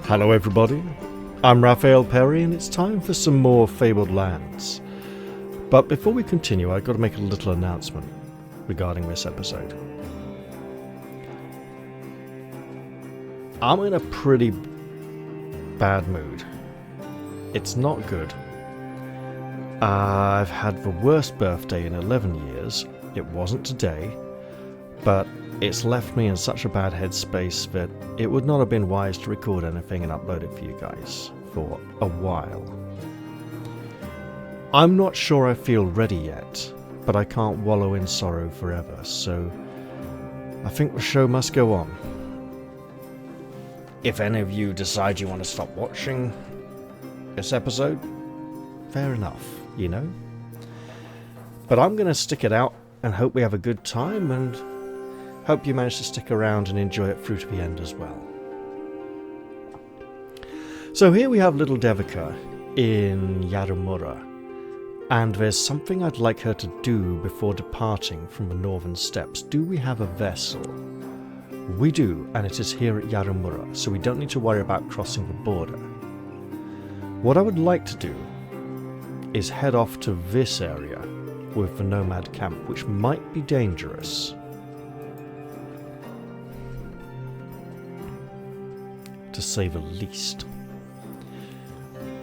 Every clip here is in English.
Hello everybody, I'm Raphael Perry and it's time for some more Fabled Lands. But before we continue, I've got to make a little announcement regarding this episode. I'm in a pretty bad mood. It's not good. I've had the worst birthday in 11 years. It wasn't today, but it's left me in such a bad headspace that it would not have been wise to record anything and upload it for you guys for a while. I'm not sure I feel ready yet, but I can't wallow in sorrow forever, so I think the show must go on. If any of you decide you want to stop watching this episode, fair enough, you know? But I'm going to stick it out and hope we have a good time, and hope you manage to stick around and enjoy it through to the end as well. So here we have little Devika in Yarumura, and there's something I'd like her to do before departing from the northern steppes. Do we have a vessel? We do, and it is here at Yarumura, so we don't need to worry about crossing the border. What I would like to do is head off to this area with the nomad camp, which might be dangerous. To say the least.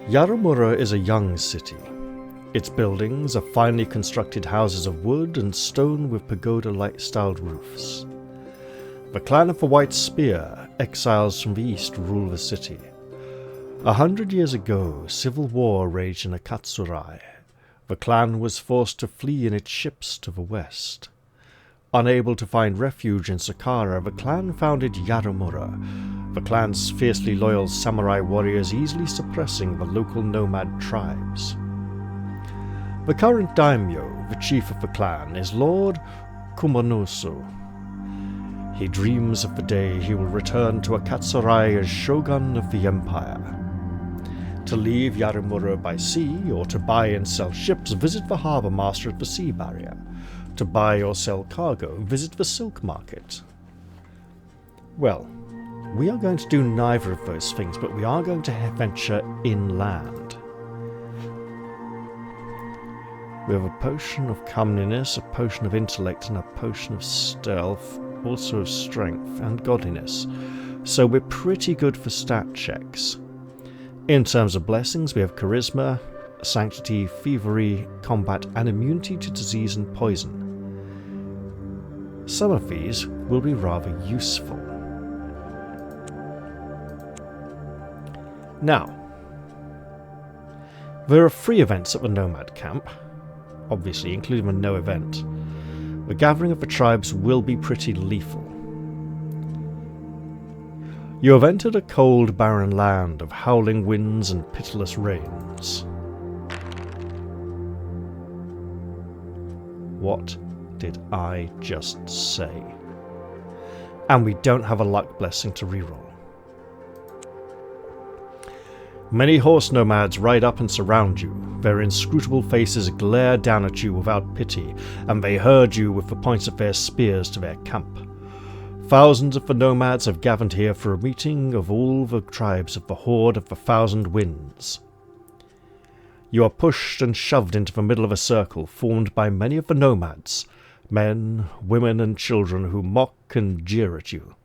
Yarumura is a young city. Its buildings are finely constructed houses of wood and stone with pagoda-like styled roofs. The clan of the White Spear, exiles from the east, rule the city. 100 years ago, civil war raged in Akatsurai. The clan was forced to flee in its ships to the west. Unable to find refuge in Saqqara, the clan founded Yarumura, the clan's fiercely loyal samurai warriors easily suppressing the local nomad tribes. The current daimyo, the chief of the clan, is Lord Kumonosu. He dreams of the day he will return to Akatsurai as shogun of the empire. To leave Yarumura by sea, or to buy and sell ships, visit the harbour master at the sea barrier. To buy or sell cargo, visit the silk market. Well, we are going to do neither of those things, but we are going to venture inland. We have a potion of comeliness, a potion of intellect, and a potion of stealth, also of strength and godliness, so we're pretty good for stat checks. In terms of blessings, we have charisma, sanctity, thievery, combat, and immunity to disease and poison. Some of these will be rather useful. Now, there are 3 events at the Nomad Camp, obviously including the no event. The gathering of the tribes will be pretty lethal. You have entered a cold, barren land of howling winds and pitiless rains. What did I just say? And we don't have a luck blessing to reroll. Many horse nomads ride up and surround you. Their inscrutable faces glare down at you without pity, and they herd you with the points of their spears to their camp. Thousands of the nomads have gathered here for a meeting of all the tribes of the Horde of the Thousand Winds. You are pushed and shoved into the middle of a circle formed by many of the nomads, men, women, and children who mock and jeer at you.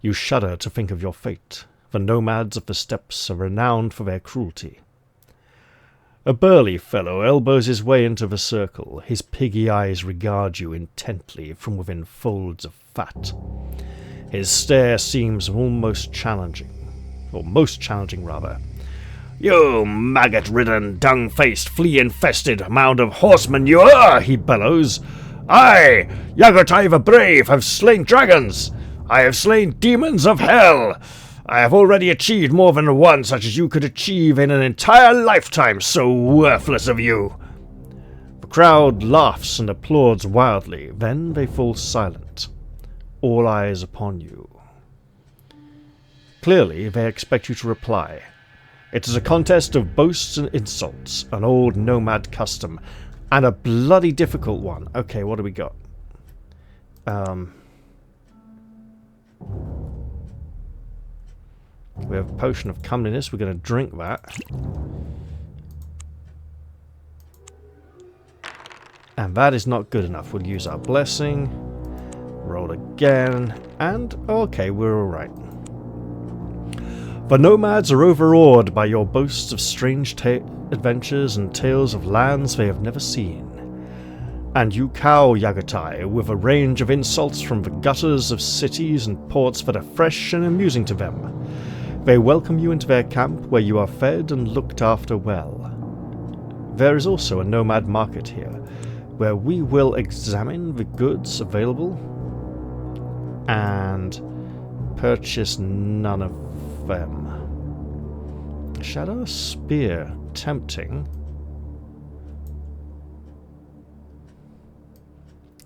You shudder to think of your fate. The nomads of the steppes are renowned for their cruelty. A burly fellow elbows his way into the circle. His piggy eyes regard you intently from within folds of fat. His stare seems almost challenging, or most challenging rather. "You maggot-ridden, dung-faced, flea-infested mound of horse manure!" he bellows. "I, Yagatai the Brave, have slain dragons! I have slain demons of hell! I have already achieved more than one such as you could achieve in an entire lifetime, so worthless of you!" The crowd laughs and applauds wildly, then they fall silent, all eyes upon you. Clearly, they expect you to reply. It is a contest of boasts and insults, an old nomad custom, and a bloody difficult one. Okay, what do we got? We have a potion of comeliness. We're going to drink that. And that is not good enough. We'll use our blessing. Roll again. And, okay, we're alright. The nomads are overawed by your boasts of strange adventures and tales of lands they have never seen. And you cow Yagatai with a range of insults from the gutters of cities and ports that are fresh and amusing to them. They welcome you into their camp where you are fed and looked after well. There is also a nomad market here, where we will examine the goods available and purchase none of them. Shadow Spear, tempting.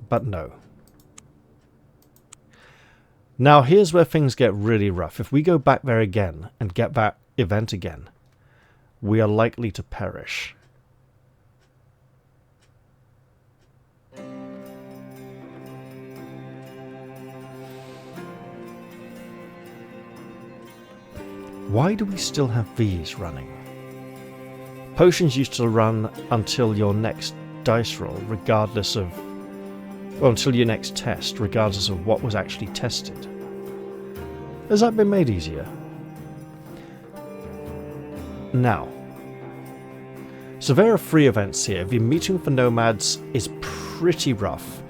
But no. Now here's where things get really rough. If we go back there again and get that event again, we are likely to perish. Why do we still have these running? Potions used to run until your next dice roll, regardless of... well, until your next test, regardless of what was actually tested. Has that been made easier? Now. So there are 3 events here. The meeting with the nomads is pretty rough.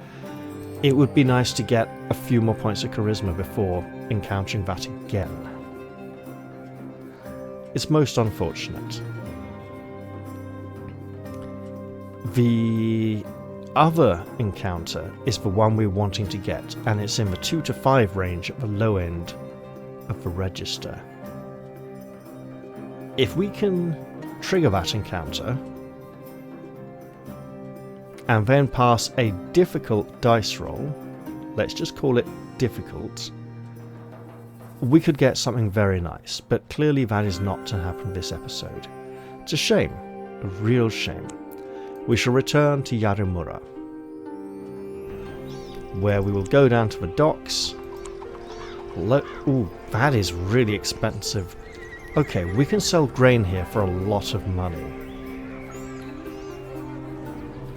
It would be nice to get a few more points of charisma before encountering that again. It's most unfortunate. The other encounter is the one we're wanting to get, and it's in the 2 to 5 range at the low end of the register. If we can trigger that encounter and then pass a difficult dice roll, let's just call it difficult, we could get something very nice, but clearly that is not to happen this episode. It's a shame, a real shame. We shall return to Yarimura, where we will go down to the docks. Ooh, that is really expensive. Okay, we can sell grain here for a lot of money.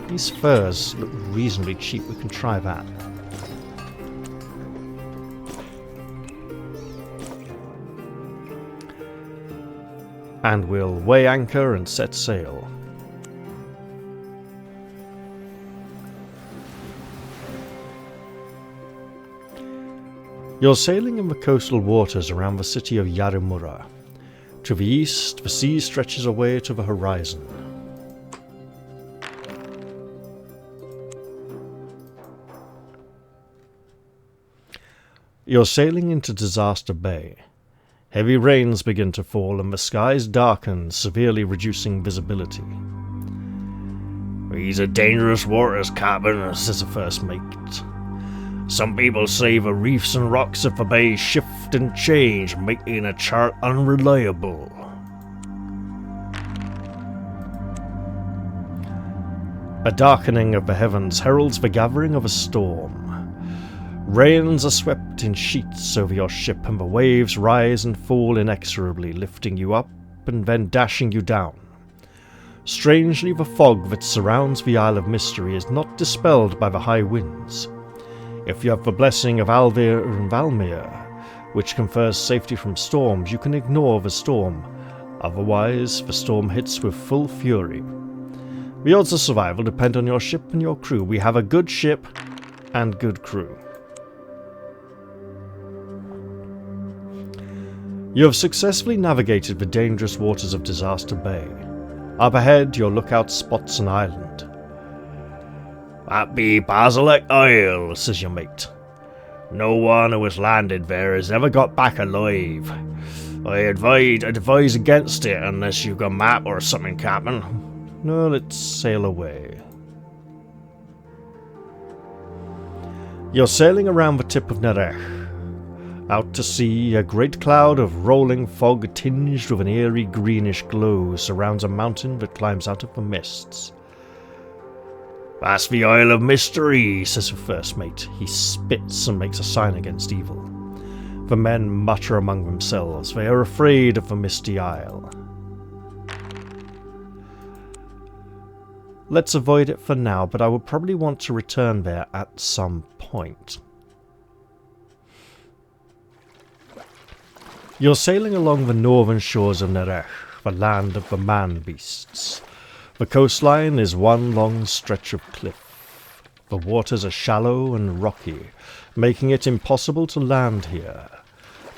These furs look reasonably cheap. We can try that. And we'll weigh anchor and set sail. You're sailing in the coastal waters around the city of Yarimura. To the east, the sea stretches away to the horizon. You're sailing into Disaster Bay. Heavy rains begin to fall and the skies darken, severely reducing visibility. "These are dangerous waters, Captain," says the first mate. "Some people say the reefs and rocks of the bay shift and change, making a chart unreliable." A darkening of the heavens heralds the gathering of a storm. Rains are swept in sheets over your ship, and the waves rise and fall inexorably, lifting you up and then dashing you down. Strangely, the fog that surrounds the Isle of Mystery is not dispelled by the high winds. If you have the blessing of Alvir and Valmir, which confers safety from storms, you can ignore the storm. Otherwise, the storm hits with full fury. The odds of survival depend on your ship and your crew. We have a good ship and good crew. You have successfully navigated the dangerous waters of Disaster Bay. Up ahead, your lookout spots an island. "That be Basilic Isle," says your mate. "No one who has landed there has ever got back alive. I advise against it unless you've got a map or something, Captain." No, let's sail away. You're sailing around the tip of Nerech. Out to sea, a great cloud of rolling fog tinged with an eerie greenish glow surrounds a mountain that climbs out of the mists. "That's the Isle of Mystery," says the first mate. He spits and makes a sign against evil. The men mutter among themselves. They are afraid of the Misty Isle. Let's avoid it for now, but I will probably want to return there at some point. You're sailing along the northern shores of Nerech, the land of the man-beasts. The coastline is one long stretch of cliff. The waters are shallow and rocky, making it impossible to land here.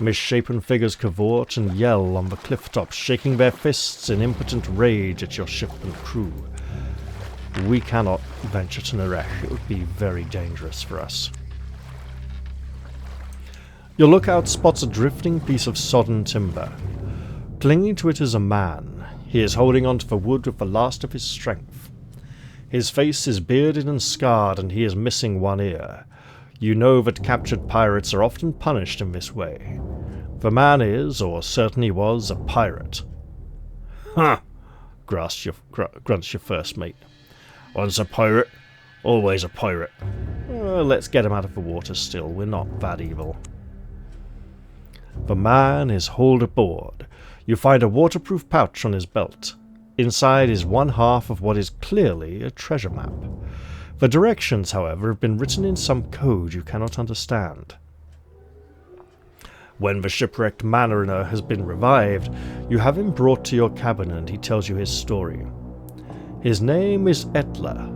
Misshapen figures cavort and yell on the cliff tops, shaking their fists in impotent rage at your ship and crew. We cannot venture to Nerech. It would be very dangerous for us. Your lookout spots a drifting piece of sodden timber. Clinging to it is a man. He is holding onto the wood with the last of his strength. His face is bearded and scarred, and he is missing one ear. You know that captured pirates are often punished in this way. The man is, or certainly was, a pirate. "Huh!" grunts your first mate. "Once a pirate, always a pirate." Let's get him out of the water still. We're not that evil. The man is hauled aboard. You find a waterproof pouch on his belt. Inside is one half of what is clearly a treasure map. The directions, however, have been written in some code you cannot understand. When the shipwrecked mariner has been revived, you have him brought to your cabin and he tells you his story. His name is Etla,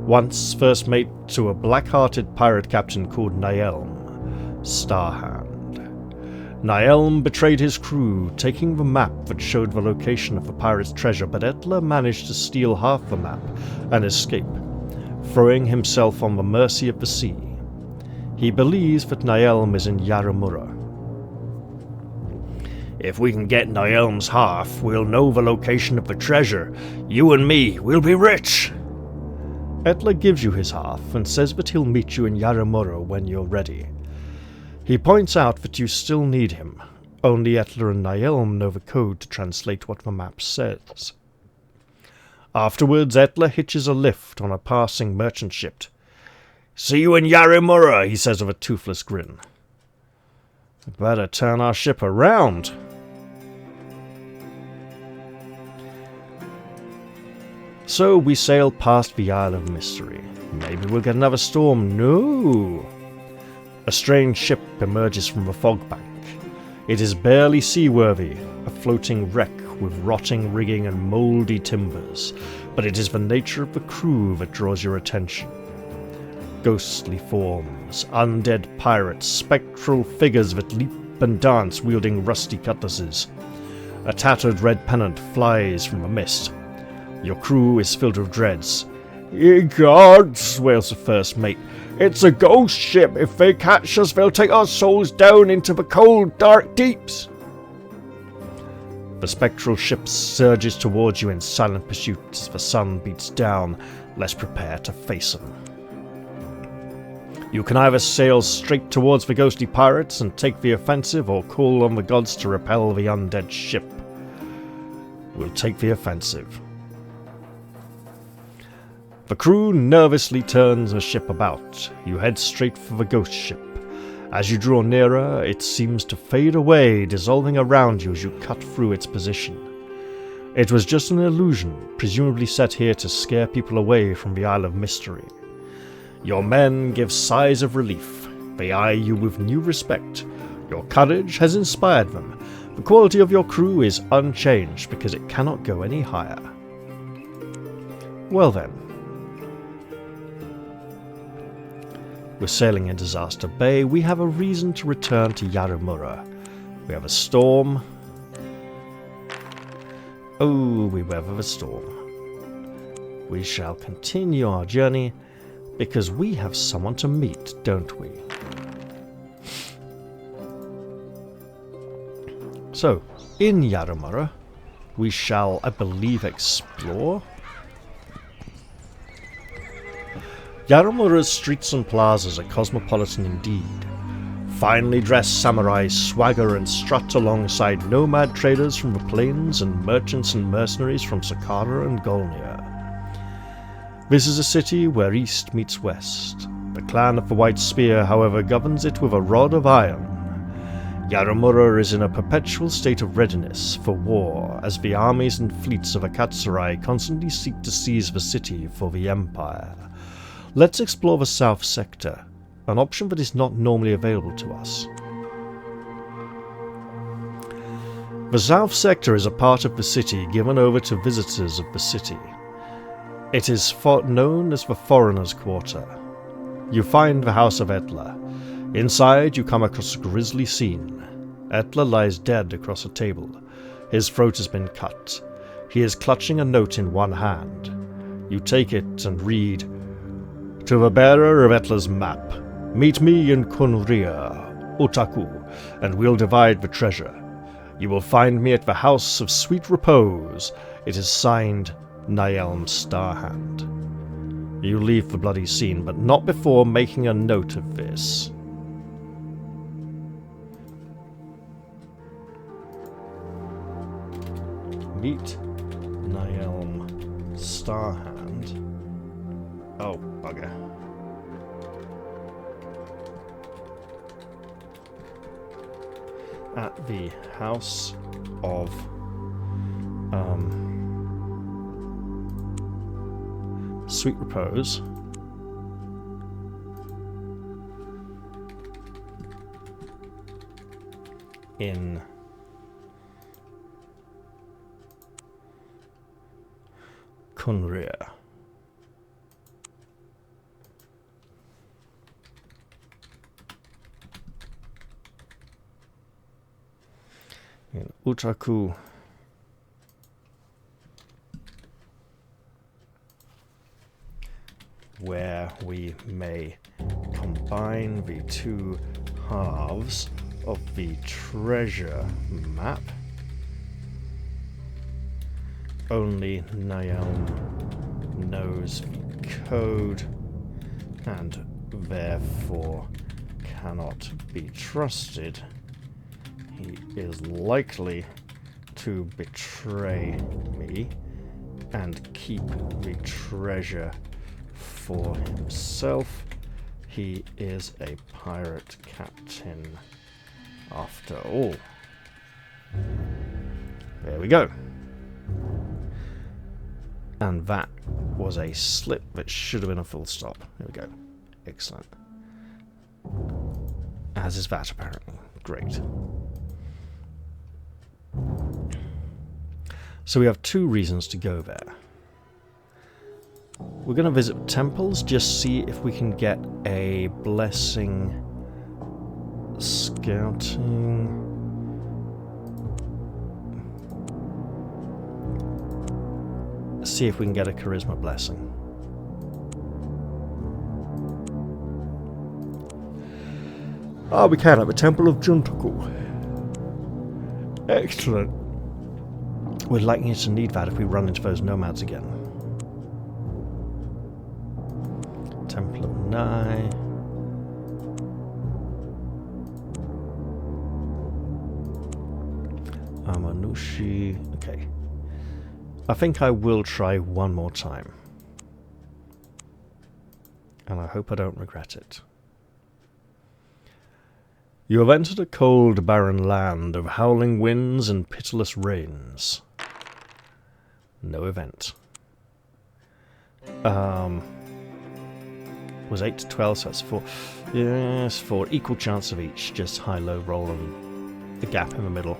once first mate to a black-hearted pirate captain called Nielm, Starhand. Nielm betrayed his crew, taking the map that showed the location of the pirate's treasure, but Etla managed to steal half the map and escape, throwing himself on the mercy of the sea. He believes that Nielm is in Yaramura. "If we can get Nielm's half, we'll know the location of the treasure. You and me, we'll be rich!" Etla gives you his half and says that he'll meet you in Yaramura when you're ready. He points out that you still need him. Only Etla and Nielm know the code to translate what the map says. Afterwards, Etla hitches a lift on a passing merchant ship. "See you in Yaramura," he says with a toothless grin. "Better turn our ship around." So we sail past the Isle of Mystery. Maybe we'll get another storm. No! A strange ship emerges from the fog bank. It is barely seaworthy, a floating wreck with rotting rigging and mouldy timbers, but it is the nature of the crew that draws your attention. Ghostly forms, undead pirates, spectral figures that leap and dance wielding rusty cutlasses. A tattered red pennant flies from the mist. Your crew is filled with dreads. "Ye gods," wails the first mate. "It's a ghost ship. If they catch us, they'll take our souls down into the cold, dark deeps." The spectral ship surges towards you in silent pursuit as the sun beats down, less prepared to face them. You can either sail straight towards the ghostly pirates and take the offensive, or call on the gods to repel the undead ship. We'll take the offensive. The crew nervously turns the ship about. You head straight for the ghost ship. As you draw nearer, it seems to fade away, dissolving around you as you cut through its position. It was just an illusion, presumably set here to scare people away from the Isle of Mystery. Your men give sighs of relief. They eye you with new respect. Your courage has inspired them. The quality of your crew is unchanged because it cannot go any higher. Well then. We're sailing in Disaster Bay. We have a reason to return to Yaramura. We have a storm. Oh, we weather the storm. We shall continue our journey because we have someone to meet, don't we? So, in Yaramura, we shall, I believe, explore. Yaramura's streets and plazas are cosmopolitan indeed. Finely dressed samurais swagger and strut alongside nomad traders from the plains and merchants and mercenaries from Saqqara and Golnir. This is a city where east meets west. The clan of the White Spear, however, governs it with a rod of iron. Yaramura is in a perpetual state of readiness for war, as the armies and fleets of Akatsurai constantly seek to seize the city for the Empire. Let's explore the South Sector, an option that is not normally available to us. The South Sector is a part of the city given over to visitors of the city. It is known as the Foreigners' Quarter. You find the House of Etla. Inside, you come across a grisly scene. Etla lies dead across a table. His throat has been cut. He is clutching a note in one hand. You take it and read, "To the bearer of Etla's map, meet me in Kunria, Otaku, and we'll divide the treasure. You will find me at the House of Sweet Repose. It is signed Nyelm Starhand." You leave the bloody scene, but not before making a note of this. Meet Nyelm Starhand. Oh, bugger. At the House of Sweet Repose. In Kunria. In Otaku. Where we may combine the two halves of the treasure map. Only Nyelm knows the code and therefore cannot be trusted. He is likely to betray me and keep the treasure for himself. He is a pirate captain after all. There we go. And that was a slip that should have been a full stop. There we go. Excellent. As is that, apparently. Great. So we have two reasons to go there. We're going to visit temples, just see if we can get a blessing. Scouting. See if we can get a charisma blessing. Ah, we can at the Temple of Juntoku. Excellent. We're likely to need that if we run into those nomads again. Temple of Nai. Amanushi. Okay. I think I will try one more time. And I hope I don't regret it. You have entered a cold, barren land of howling winds and pitiless rains. No event. Was 8 to 12, so that's 4. Yes, 4. Equal chance of each. Just high, low roll and the gap in the middle.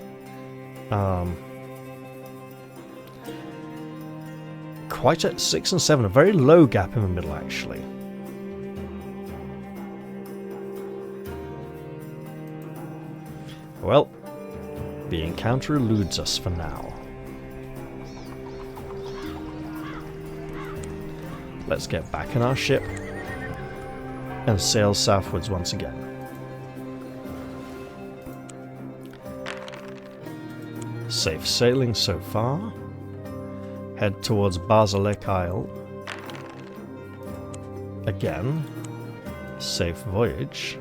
Quite at 6 and 7. A very low gap in the middle, actually. Well, the encounter eludes us for now. Let's get back in our ship and sail southwards once again. Safe sailing so far. Head towards Bazalek Isle. Again. Safe voyage.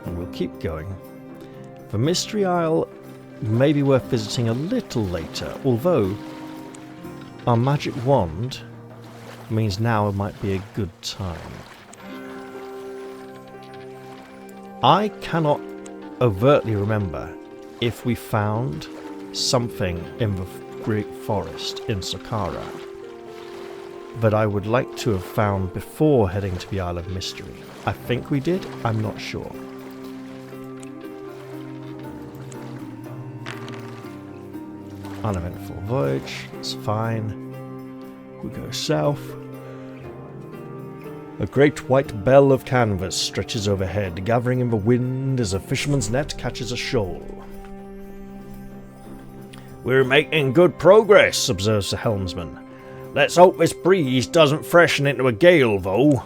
And we'll keep going. The Mystery Isle may be worth visiting a little later, although our magic wand means now might be a good time. I cannot overtly remember if we found something in the Great Forest in Saqqara that I would like to have found before heading to the Isle of Mystery. I think we did, I'm not sure. Uneventful voyage, it's fine. We go south. A great white bell of canvas stretches overhead, gathering in the wind as a fisherman's net catches a shoal. "We're making good progress," observes the helmsman. "Let's hope this breeze doesn't freshen into a gale, though."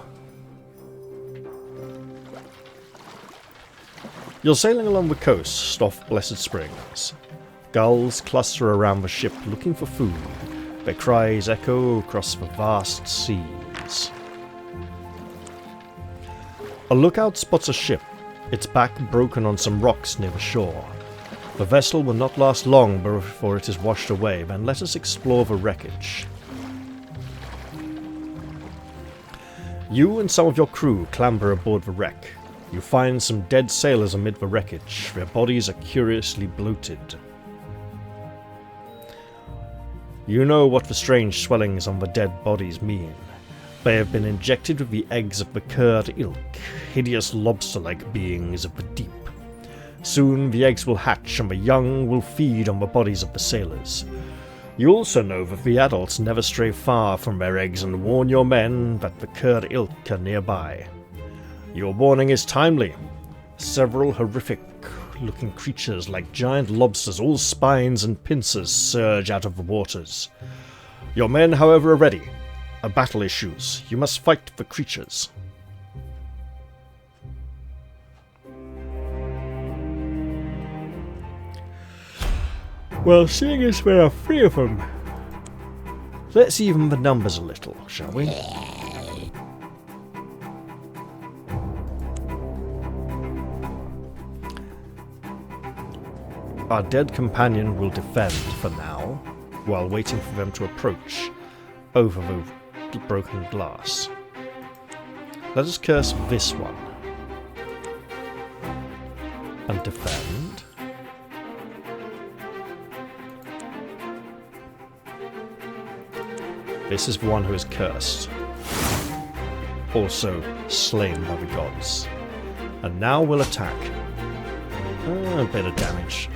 You're sailing along the coast off Blessed Springs. Gulls cluster around the ship looking for food. Their cries echo across the vast seas. A lookout spots a ship, its back broken on some rocks near the shore. The vessel will not last long before it is washed away, then let us explore the wreckage. You and some of your crew clamber aboard the wreck. You find some dead sailors amid the wreckage. Their bodies are curiously bloated. You know what the strange swellings on the dead bodies mean. They have been injected with the eggs of the curd ilk, hideous lobster-like beings of the deep. Soon the eggs will hatch and the young will feed on the bodies of the sailors. You also know that the adults never stray far from their eggs and warn your men that the curd ilk are nearby. Your warning is timely. Several horrific-looking creatures like giant lobsters, all spines and pincers, surge out of the waters. Your men, however, are ready. A battle issues. You must fight the creatures. Well, seeing as there are 3 of them, let's even the numbers a little, shall we? Our dead companion will defend for now, while waiting for them to approach over the broken glass. Let us curse this one and defend. This is the one who is cursed, also slain by the gods. And now we'll attack. A bit of damage.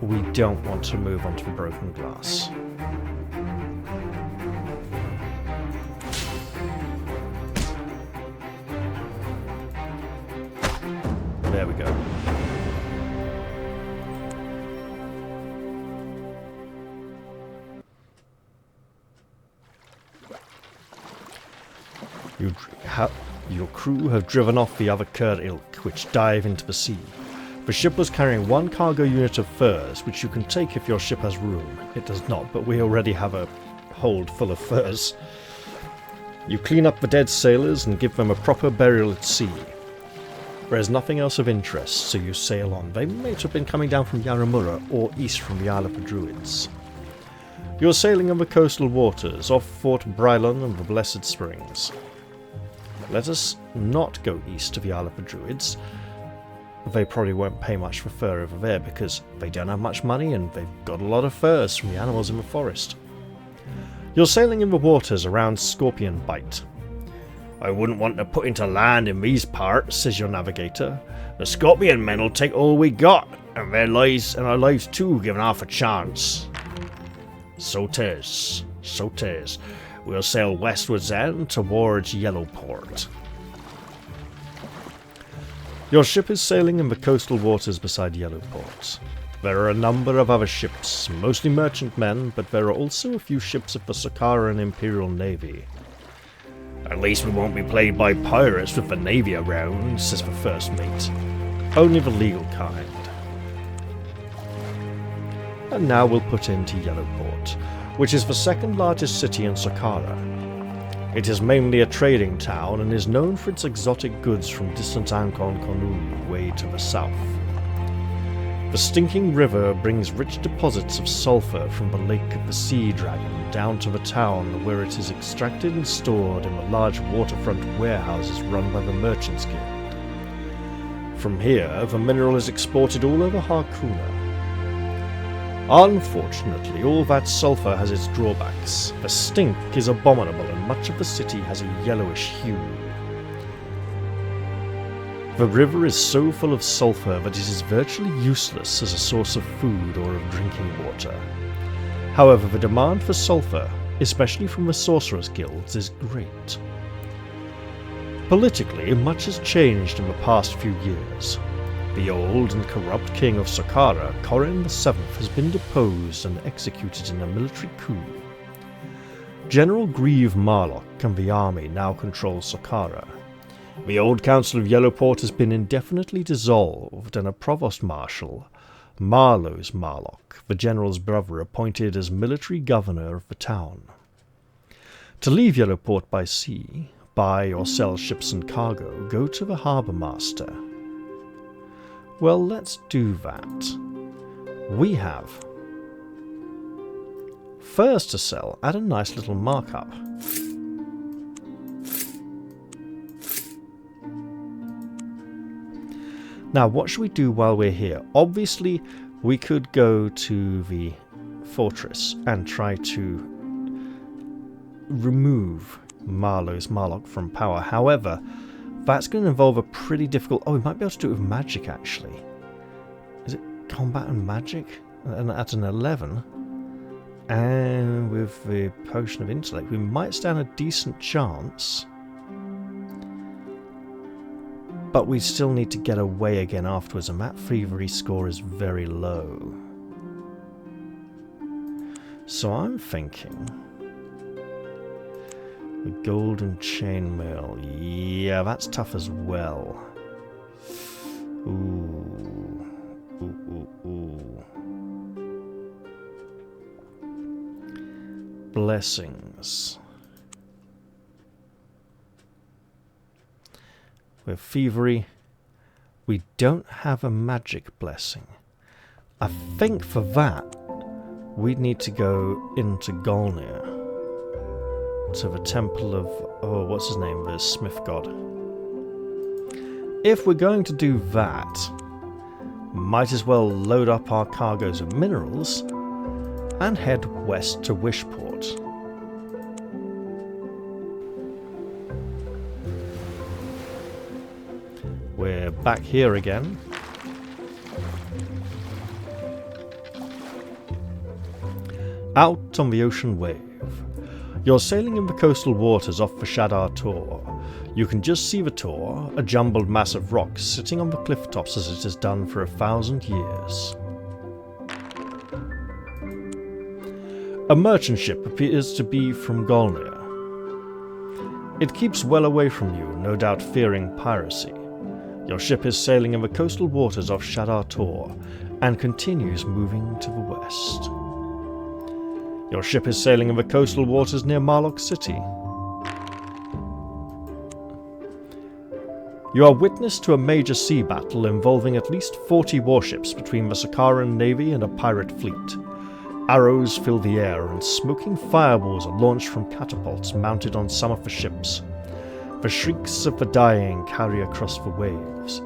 We don't want to move onto the broken glass. There we go. Your crew have driven off the other curd ilk, which dive into the sea. The ship was carrying 1 cargo unit of furs, which you can take if your ship has room. It does not, but we already have a hold full of furs. You clean up the dead sailors and give them a proper burial at sea. There is nothing else of interest, so you sail on. They may have been coming down from Yaramura or east from the Isle of the Druids. You are sailing on the coastal waters off Fort Brylon and the Blessed Springs. Let us not go east to the Isle of the Druids. They probably won't pay much for fur over there because they don't have much money and they've got a lot of furs from the animals in the forest. You're sailing in the waters around Scorpion Bight. "I wouldn't want to put into land in these parts," says your navigator. "The Scorpion men will take all we got, and their lives and our lives too, given half a chance." So 'tis, so 'tis. We'll sail westwards then, towards Yellowport. Your ship is sailing in the coastal waters beside Yellowport. There are a number of other ships, mostly merchantmen, but there are also a few ships of the Saqqaran Imperial Navy. "At least we won't be played by pirates with the navy around," says the first mate. "Only the legal kind." And now we'll put into Yellowport, which is the second largest city in Saqqara. It is mainly a trading town and is known for its exotic goods from distant Ancon Konu way to the south. The Stinking River brings rich deposits of sulfur from the Lake of the Sea Dragon down to the town, where it is extracted and stored in the large waterfront warehouses run by the Merchants Guild. From here, the mineral is exported all over Harkuna. Unfortunately, all that sulfur has its drawbacks. The stink is abominable and much of the city has a yellowish hue. The river is so full of sulfur that it is virtually useless as a source of food or of drinking water. However, the demand for sulfur, especially from the sorcerers' guilds, is great. Politically, much has changed in the past few years. The old and corrupt king of Saqqara, Corrin VII, has been deposed and executed in a military coup. General Grieve Marlock and the army now control Saqqara. The old Council of Yellowport has been indefinitely dissolved, and a provost marshal, Marlowe's Marlock, the general's brother, appointed as military governor of the town. To leave Yellowport by sea, buy or sell ships and cargo, go to the harbour master. Well, let's do that. We have furs to sell at a nice little markup. Now, what should we do while we're here? Obviously, we could go to the fortress and try to remove Marlowe's Marlock from power. However, that's going to involve a pretty difficult... Oh, we might be able to do it with magic, actually. Is it combat and magic? And at an 11. And with the potion of intellect, we might stand a decent chance. But we still need to get away again afterwards, and that thievery score is very low. So I'm thinking... the golden chainmail. Yeah, that's tough as well. Ooh. Ooh. Blessings. With thievery, we don't have a magic blessing. I think for that, we'd need to go into Golnir, to the temple of, oh, what's his name, the smith god. If we're going to do that, might as well load up our cargoes of minerals and head west to Wishport. We're back here again. Out on the ocean wave. You're sailing in the coastal waters off the Shadar Tor. You can just see the Tor, a jumbled mass of rocks sitting on the cliff tops as it has done for 1,000 years. A merchant ship appears to be from Golnir. It keeps well away from you, no doubt fearing piracy. Your ship is sailing in the coastal waters off Shadar Tor and continues moving to the west. Your ship is sailing in the coastal waters near Marlock City. You are witness to a major sea battle involving at least 40 warships between the Saqqaran navy and a pirate fleet. Arrows fill the air and smoking fireballs are launched from catapults mounted on some of the ships. The shrieks of the dying carry across the waves.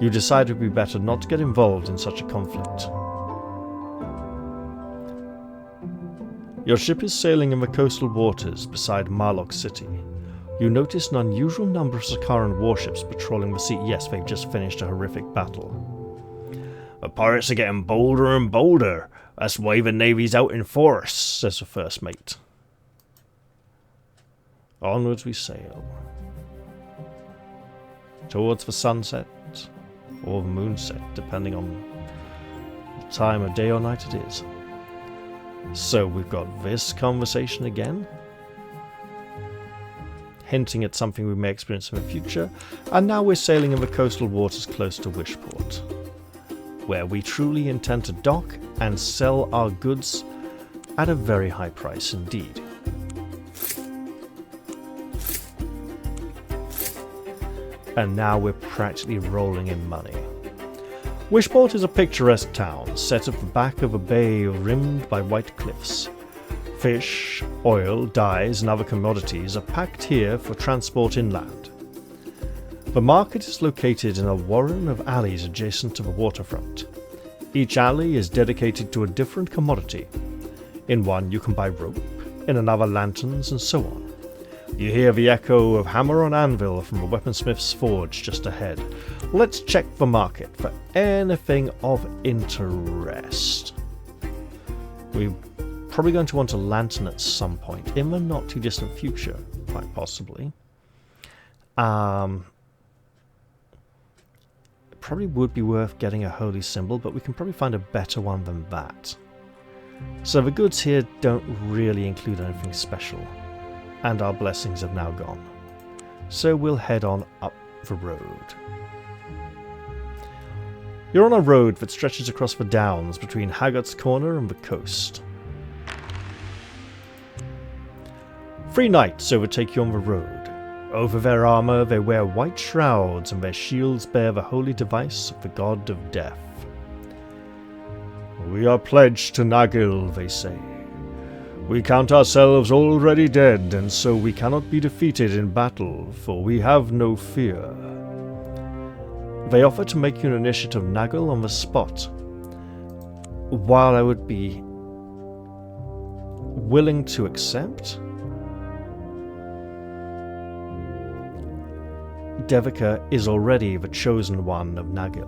You decide it would be better not to get involved in such a conflict. Your ship is sailing in the coastal waters beside Marlock City. You notice an unusual number of Saqqaran warships patrolling the sea. Yes, they've just finished a horrific battle. The pirates are getting bolder and bolder. That's why the navy's out in force, says the first mate. Onwards we sail. Towards the sunset, or the moonset, depending on the time of day or night it is. So we've got this conversation again, hinting at something we may experience in the future, and now we're sailing in the coastal waters close to Wishport, where we truly intend to dock and sell our goods at a very high price indeed. and now we're practically rolling in money. Wishport is a picturesque town set at the back of a bay rimmed by white cliffs. Fish, oil, dyes and other commodities are packed here for transport inland. The market is located in a warren of alleys adjacent to the waterfront. Each alley is dedicated to a different commodity. In one you can buy rope, in another lanterns, and so on. You hear the echo of hammer on anvil from the weaponsmith's forge just ahead. Let's check the market for anything of interest. We're probably going to want a lantern at some point, in the not too distant future, quite possibly. It probably would be worth getting a holy symbol, but we can probably find a better one than that. So the goods here don't really include anything special, and our blessings have now gone. So we'll head on up the road. You're on a road that stretches across the downs between Haggart's Corner and the coast. 3 knights overtake you on the road. Over their armour they wear white shrouds, and their shields bear the holy device of the god of death. "We are pledged to Nagil," they say. "We count ourselves already dead, and so we cannot be defeated in battle, for we have no fear." They offer to make you an initiative Nagil on the spot. While I would be willing to accept, Devika is already the chosen one of Nagil.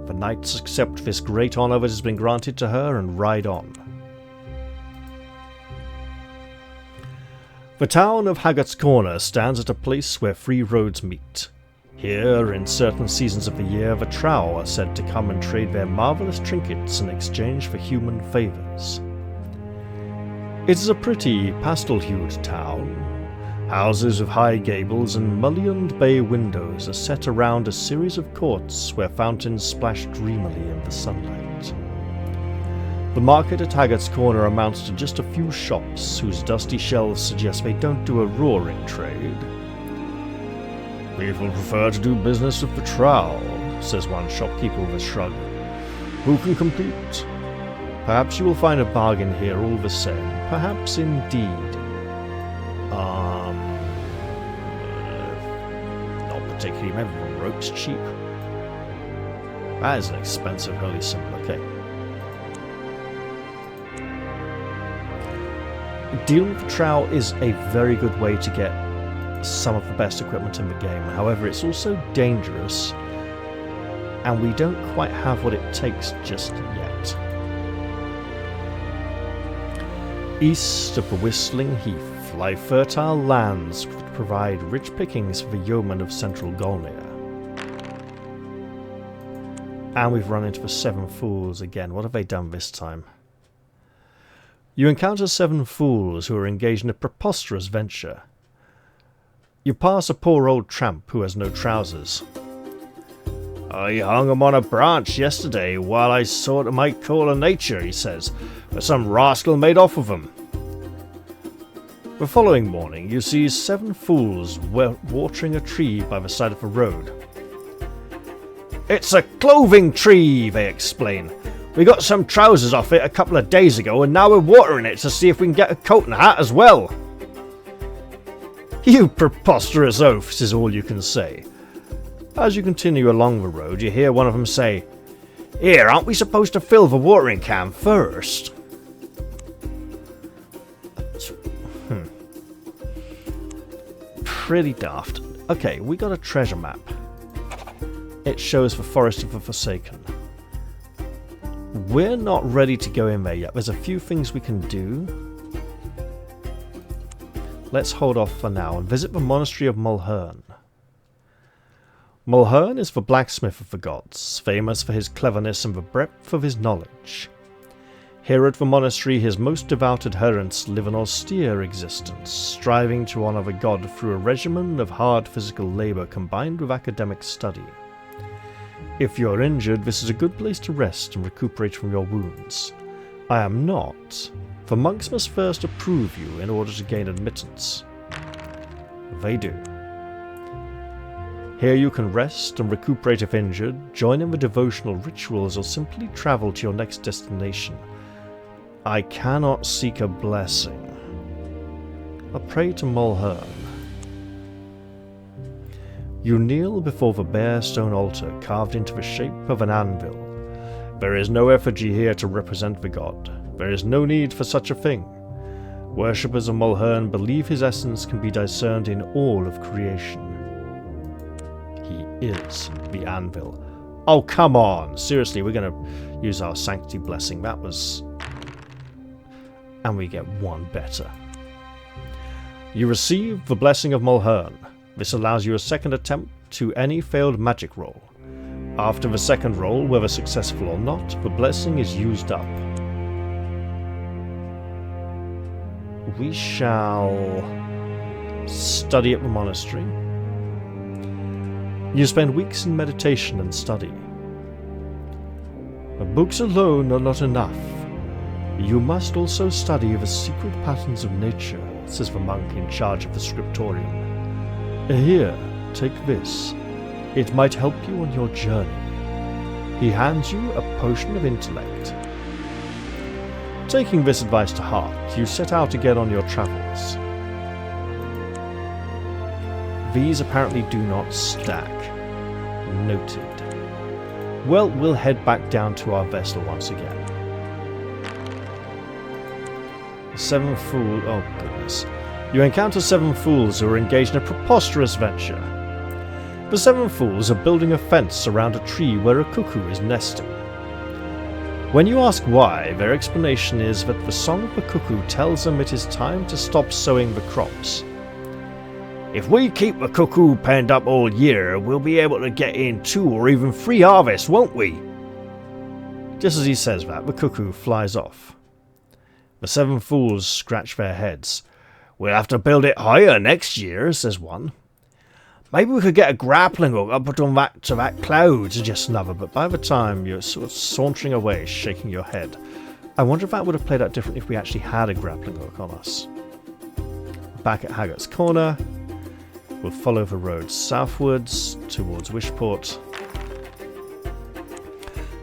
The knights accept this great honour that has been granted to her and ride on. The town of Haggart's Corner stands at a place where 3 roads meet. Here, in certain seasons of the year, the Trow are said to come and trade their marvellous trinkets in exchange for human favours. It is a pretty, pastel-hued town. Houses with high gables and mullioned bay windows are set around a series of courts where fountains splash dreamily in the sunlight. The market at Haggart's Corner amounts to just a few shops whose dusty shelves suggest they don't do a roaring trade. "People prefer to do business with the Trow," says one shopkeeper with a shrug. "Who can compete? Perhaps you will find a bargain here all the same. Perhaps indeed. Not particularly. Maybe the rope's cheap. That is an expensive holy symbol. Okay. Dealing with the Trow is a very good way to get some of the best equipment in the game. However, it's also dangerous, and we don't quite have what it takes just yet. East of the Whistling Heath lie fertile lands which provide rich pickings for the yeomen of central Golnir. And we've run into the 7 fools again. What have they done this time? You encounter 7 fools who are engaged in a preposterous venture. You pass a poor old tramp who has no trousers. "I hung him on a branch yesterday while I sought my call of nature," he says, "but some rascal made off with him." The following morning you see 7 fools watering a tree by the side of the road. "It's a clothing tree," they explain. "We got some trousers off it a couple of days ago, and now we're watering it to see if we can get a coat and hat as well." "You preposterous oafs," is all you can say. As you continue along the road, you hear one of them say, "Here, aren't we supposed to fill the watering can first?" Pretty daft. Okay, we got a treasure map. It shows the Forest of the Forsaken. We're not ready to go in there yet. There's a few things we can do. Let's hold off for now and visit the Monastery of Mulhern. Mulhern is the blacksmith of the gods, famous for his cleverness and the breadth of his knowledge. Here at the monastery his most devout adherents live an austere existence, striving to honour the god through a regimen of hard physical labour combined with academic study. If you're injured, this is a good place to rest and recuperate from your wounds. I am not. The monks must first approve you in order to gain admittance. They do. Here you can rest and recuperate if injured, join in the devotional rituals, or simply travel to your next destination. I cannot seek a blessing. I pray to Mulhern. You kneel before the bare stone altar carved into the shape of an anvil. There is no effigy here to represent the god. There is no need for such a thing. Worshippers of Mulhern believe his essence can be discerned in all of creation. He is the anvil. Oh, come on! Seriously, we're going to use our sanctity blessing. That was... And we get one better. You receive the blessing of Mulhern. This allows you a second attempt to any failed magic roll. After the second roll, whether successful or not, the blessing is used up. We shall study at the monastery. You spend weeks in meditation and study. The books alone are not enough. You must also study the secret patterns of nature, says the monk in charge of the scriptorium. Here, take this. It might help you on your journey. He hands you a potion of intellect. Taking this advice to heart, you set out again on your travels. These apparently do not stack. Noted. Well, we'll head back down to our vessel once again. Seven fools. Oh, goodness. You encounter 7 fools who are engaged in a preposterous venture. The 7 fools are building a fence around a tree where a cuckoo is nesting. When you ask why, their explanation is that the song of the cuckoo tells them it is time to stop sowing the crops. If we keep the cuckoo penned up all year, we'll be able to get in 2 or even 3 harvests, won't we? Just as he says that, the cuckoo flies off. The 7 fools scratch their heads. We'll have to build it higher next year, says one. Maybe we could get a grappling hook up on that cloud, suggests another, but by the time you're sort of sauntering away, shaking your head. I wonder if that would have played out differently if we actually had a grappling hook on us. Back at Haggart's Corner, we'll follow the road southwards towards Wishport.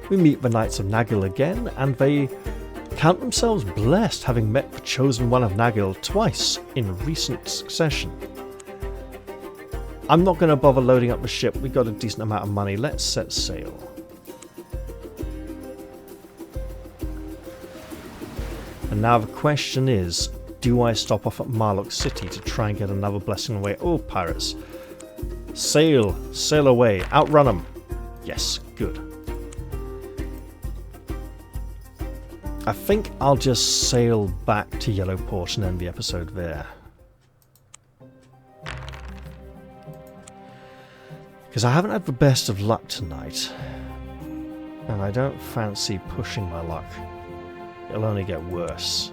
We meet the Knights of Nagil again, and they count themselves blessed, having met the chosen one of Nagil twice in recent succession. I'm not going to bother loading up the ship. We got a decent amount of money. Let's set sail. And now the question is, do I stop off at Marlock City to try and get another blessing away? Oh, pirates. Sail. Sail away. Outrun them. Yes, good. I think I'll just sail back to Yellowport and end the episode there. Because I haven't had the best of luck tonight. And I don't fancy pushing my luck. It'll only get worse.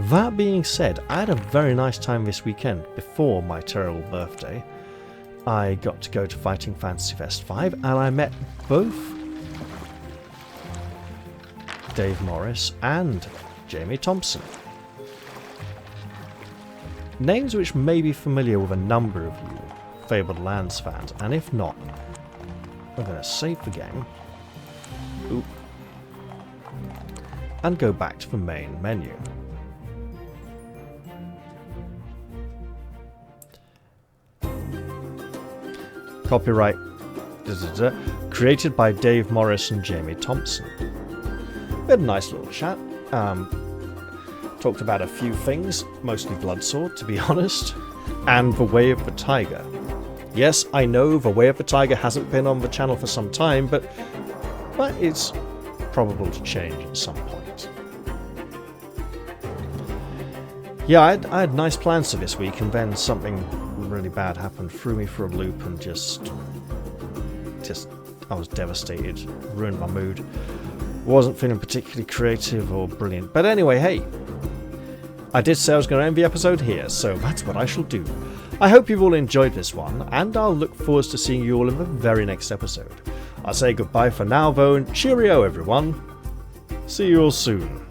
That being said, I had a very nice time this weekend before my terrible birthday. I got to go to Fighting Fantasy Fest 5 and I met both Dave Morris and Jamie Thompson. Names which may be familiar with a number of you Fabled Lands fans, and if not, I'm going to save the game. Oop. And go back to the main menu. Copyright created by Dave Morris and Jamie Thompson. We had a nice little chat. Talked about a few things, mostly Bloodsword, to be honest, and The Way of the Tiger. Yes, I know The Way of the Tiger hasn't been on the channel for some time, but it's probable to change at some point. Yeah, I had nice plans for this week, and then something really bad happened, threw me for a loop, and just I was devastated, ruined my mood. Wasn't feeling particularly creative or brilliant, but anyway, hey, I did say I was going to end the episode here, so that's what I shall do. I hope you've all enjoyed this one, and I'll look forward to seeing you all in the very next episode. I'll say goodbye for now, though, and cheerio, everyone. See you all soon.